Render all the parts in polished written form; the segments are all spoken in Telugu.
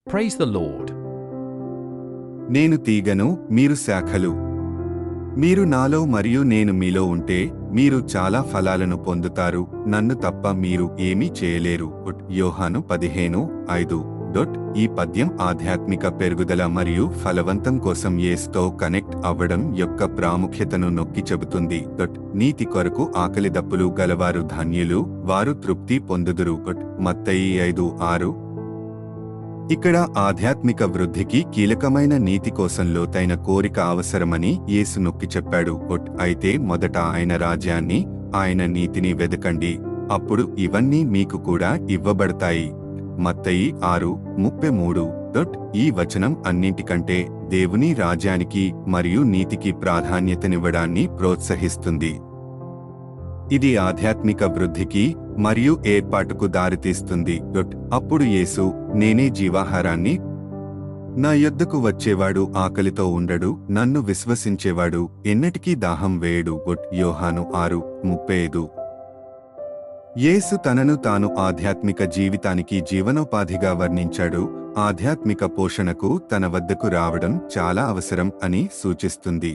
Praise the Lord. నేను తీగను, మీరు శాఖలు. మీరు నాలో మరియు నేను మీలో ఉంటే మీరు చాలా ఫలాలను పొందుతారు. నన్ను తప్ప మీరు ఏమీ చేయలేరు. యోహాను 15:5. ఈ పద్యం ఆధ్యాత్మిక పెరుగుదల మరియు ఫలవంతం కోసం యేసుతో కనెక్ట్ అవ్వడం యొక్క ప్రాముఖ్యతను నొక్కి చెబుతుంది. నీతి కొరకు ఆకలిదప్పులు గలవారు ధన్యులు, వారు తృప్తి పొందుదురు. మత్తయి 5:6. ఇక్కడ ఆధ్యాత్మిక వృద్ధికి కీలకమైన నీతి కోసం లోతైన కోరిక అవసరమని యేసు నొక్కి చెప్పాడు. అయితే మొదట ఆయన రాజ్యాన్ని, ఆయన నీతిని వెదకండి, అప్పుడు ఇవన్నీ మీకు కూడా ఇవ్వబడతాయి. మత్తయి 6:33. ఈ వచనం అన్నింటికంటే దేవుని రాజ్యానికి మరియు నీతికి ప్రాధాన్యతనివ్వడాన్ని ప్రోత్సహిస్తుంది. ఇది ఆధ్యాత్మిక వృద్ధికి మరియు ఏర్పాటుకు దారితీస్తుంది. అప్పుడు యేసు, నేనే జీవాహారాన్ని, నా యొద్దకు వచ్చేవాడు ఆకలితో ఉండడు, నన్ను విశ్వసించేవాడు ఎన్నటికీ దాహం వేయడు. యోహాను 6:35. యేసు తనను తాను ఆధ్యాత్మిక జీవితానికి జీవనోపాధిగా వర్ణించాడు. ఆధ్యాత్మిక పోషణకు తన వద్దకు రావడం చాలా అవసరం అని సూచిస్తుంది.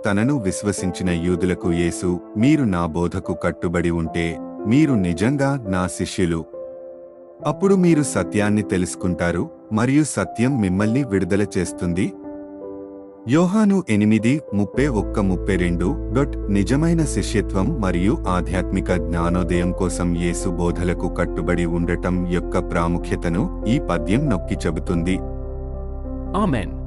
తనను విశ్వసించిన యూదులకు యేసు, మీరు నా బోధకు కట్టుబడి ఉంటే మీరు నిజంగా నా శిష్యులు. అప్పుడు మీరు సత్యాన్ని తెలుసుకుంటారు మరియు సత్యం మిమ్మల్ని విడుదల చేస్తుంది. యోహాను 8:31-32. నిజమైన శిష్యత్వం మరియు ఆధ్యాత్మిక జ్ఞానోదయం కోసం యేసు బోధలకు కట్టుబడి ఉండటం యొక్క ప్రాముఖ్యతను ఈ పద్యం నొక్కి చెబుతుంది. Amen.